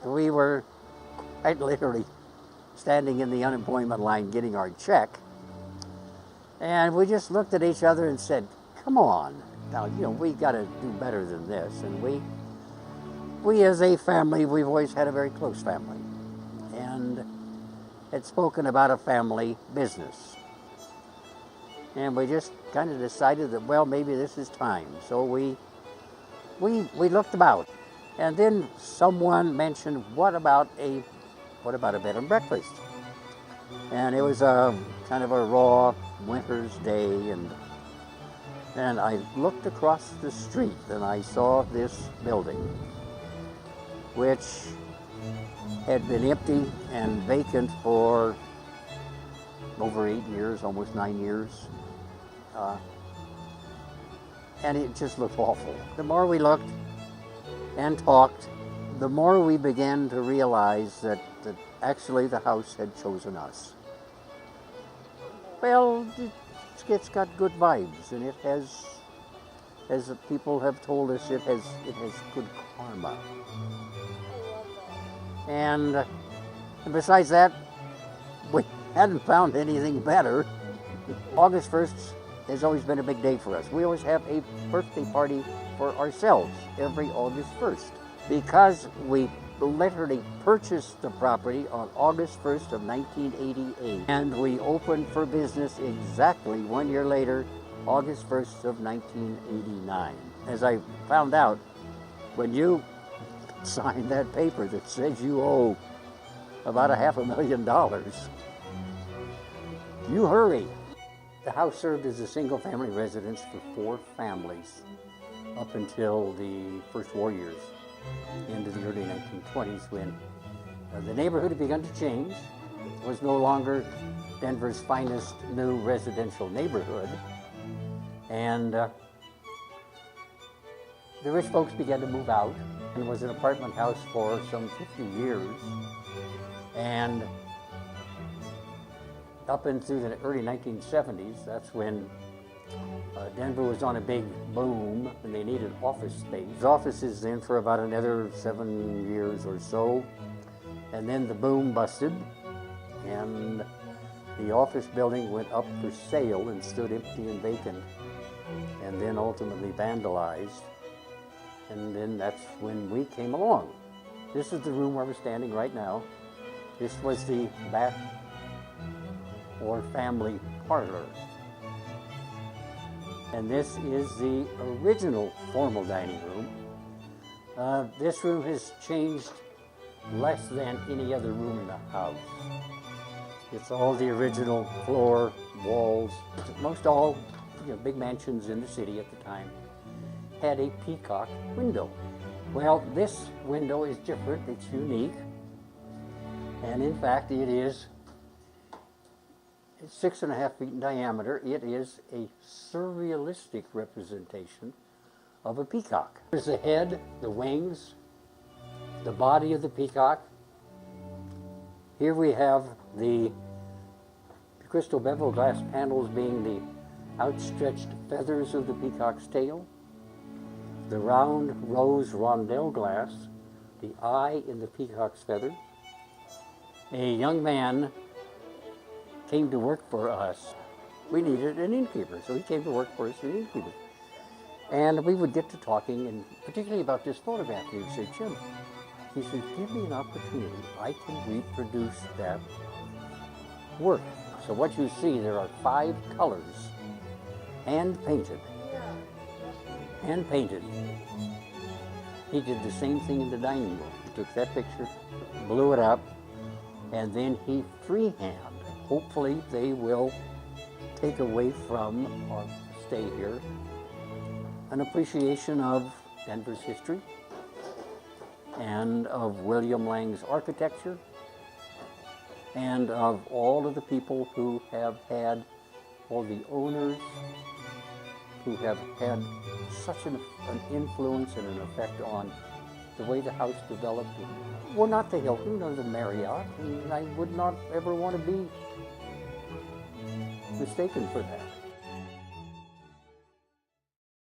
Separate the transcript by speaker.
Speaker 1: We were quite literally standing in the unemployment line getting our check, and we just looked at each other and said, come on, now, we got to do better than this. And we as a family, we've always had a very close family, and had spoken about a family business. And we just kind of decided that, well, maybe this is time. So we looked about. And then someone mentioned, what about a bed and breakfast? And it was a kind of a raw winter's day, and I looked across the street and I saw this building, which had been empty and vacant for over 8 years, almost 9 years. And it just looked awful. The more we looked and talked, the more we began to realize that actually the house had chosen us. Well, it's got good vibes, and it has, as the people have told us, it has good karma. And besides that, we hadn't found anything better. August 1st has always been a big day for us. We always have a birthday party for ourselves every August 1st, because we literally purchased the property on August 1st of 1988, and we opened for business exactly 1 year later, August 1st of 1989. As I found out, when you sign that paper that says you owe about $500,000, you hurry. The house served as a single-family residence for 4 families up until the first war years, into the early 1920s, when the neighborhood had begun to change. It was no longer Denver's finest new residential neighborhood, and the rich folks began to move out, and it was an apartment house for some 50 years. And up into the early 1970s, that's when Denver was on a big boom and they needed office space. Offices then for about another 7 years or so. And then the boom busted and the office building went up for sale and stood empty and vacant, and then ultimately vandalized. And then that's when we came along. This is the room where we're standing right now. This was the back or family parlor. And this is the original formal dining room. This room has changed less than any other room in the house. It's all the original floor, walls. Most all big mansions in the city at the time had a peacock window. Well, this window is different, it's unique. And in fact, it's 6.5 feet in diameter. It is a surrealistic representation of a peacock. There's the head, the wings, the body of the peacock. Here we have the crystal bevel glass panels being the outstretched feathers of the peacock's tail, the round rose rondelle glass, the eye in the peacock's feather. A young man came to work for us. We needed an innkeeper, so he came to work for us as an innkeeper. And we would get to talking, and particularly about this photograph. He would say, Jim, he said, give me an opportunity. I can reproduce that work. So what you see, there are 5 colors, hand-painted. Hand-painted. He did the same thing in the dining room. He took that picture, blew it up, and then he freehand. Hopefully they will take away from or stay here an appreciation of Denver's history and of William Lang's architecture and of all of the people who have had, all the owners who have had such an influence and an effect on the way the house developed. We're not the Hilton or the Marriott, and I would not ever want to be mistaken for that.